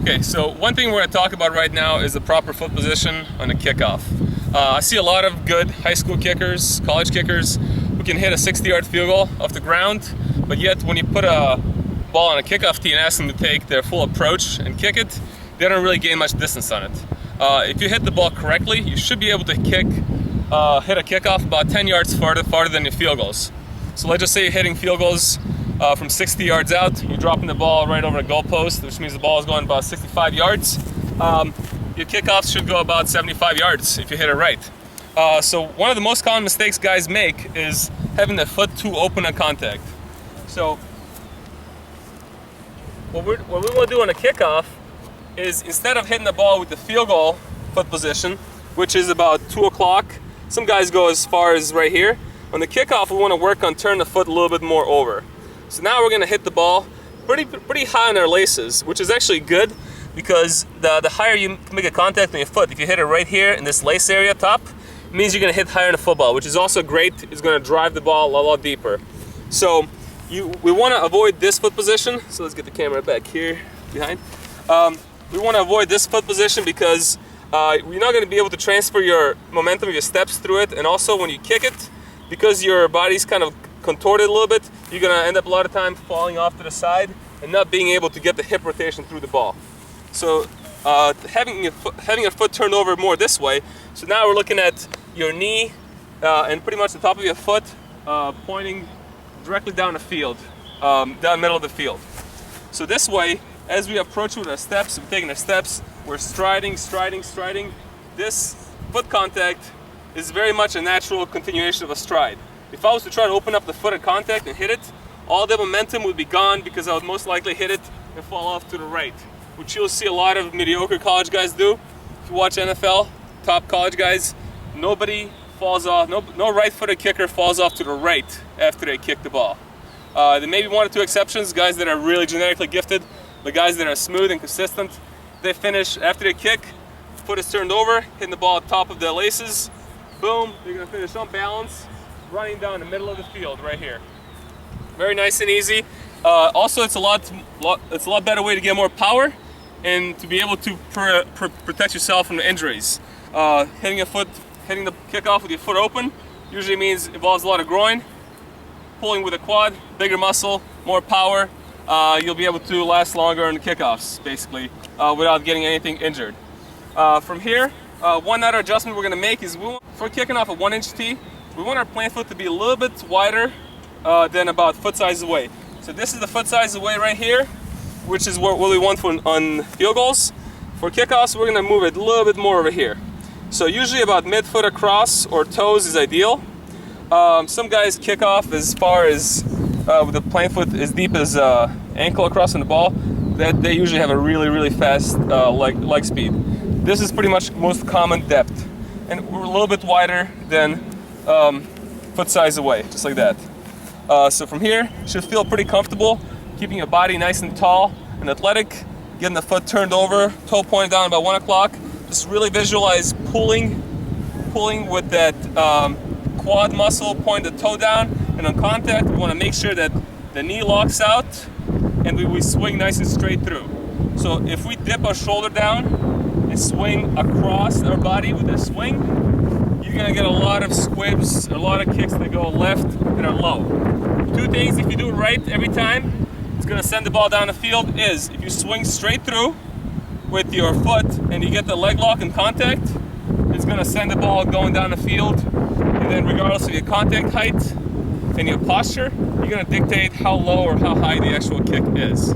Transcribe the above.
Okay, so one thing we're going to talk about right now is the proper foot position on a kickoff. I see a lot of good high school kickers, college kickers, who can hit a 60-yard field goal off the ground, but yet when you put a ball on a kickoff tee and ask them to take their full approach and kick it, they don't really gain much distance on it. If you hit the ball correctly, you should be able to hit a kickoff about 10 yards farther than your field goals. So let's just say you're hitting field goals from 60 yards out, you're dropping the ball right over a goalpost, which means the ball is going about 65 yards. Your kickoffs should go about 75 yards if you hit it right. So one of the most common mistakes guys make is having the foot too open on contact. So what we want to do on a kickoff is, instead of hitting the ball with the field goal foot position, which is about 2 o'clock, some guys go as far as right here. On the kickoff, we want to work on turning the foot a little bit more over. So now we're going to hit the ball pretty high on our laces, which is actually good because the higher you make a contact on your foot, if you hit it right here in this lace area top, it means you're going to hit higher in the football, which is also great. It's going to drive the ball a lot deeper. So we want to avoid this foot position. So let's get the camera back here behind. We want to avoid this foot position because you're not going to be able to transfer your momentum of your steps through it, and also when you kick it, because your body's kind of contorted a little bit, you're going to end up a lot of time falling off to the side and not being able to get the hip rotation through the ball. So having your foot turned over more this way, so now we're looking at your knee and pretty much the top of your foot pointing directly down the field, down the middle of the field. So this way, as we approach with our steps, we're taking our steps, we're striding. This foot contact is very much a natural continuation of a stride. If I was to try to open up the foot at contact and hit it, all the momentum would be gone because I would most likely hit it and fall off to the right, which you'll see a lot of mediocre college guys do. If you watch NFL, top college guys, nobody falls off, no right-footed kicker falls off to the right after they kick the ball. There may be one or two exceptions, guys that are really genetically gifted, the guys that are smooth and consistent, they finish after they kick, foot is turned over, hitting the ball at top of the laces, boom, they're going to finish on balance, running down the middle of the field right here. Very nice and easy. Also, it's a lot better way to get more power and to be able to protect yourself from the injuries. Hitting the kickoff with your foot open usually involves a lot of groin. Pulling with a quad, bigger muscle, more power. You'll be able to last longer in the kickoffs, basically, without getting anything injured. From here, one other adjustment we're going to make is for kicking off a 1-inch tee, we want our plant foot to be a little bit wider than about foot size away. So this is the foot size away right here, which is what we want on field goals. For kickoffs, we're going to move it a little bit more over here. So usually about mid-foot across or toes is ideal. Some guys kick off as far as with the plant foot as deep as ankle across on the ball. That they usually have a really fast leg speed. This is pretty much most common depth, and we're a little bit wider than foot size away, just like that. So from here, you should feel pretty comfortable, keeping your body nice and tall and athletic, getting the foot turned over, toe pointed down about 1 o'clock. Just really visualize pulling with that quad muscle, point the toe down, and on contact, we want to make sure that the knee locks out and we swing nice and straight through. So if we dip our shoulder down and swing across our body with a swing, you're going to get a lot of squibs, a lot of kicks that go left and are low. 2 things, if you do it right every time, it's going to send the ball down the field, is if you swing straight through with your foot and you get the leg lock and contact, it's going to send the ball going down the field. And then regardless of your contact height and your posture, you're going to dictate how low or how high the actual kick is.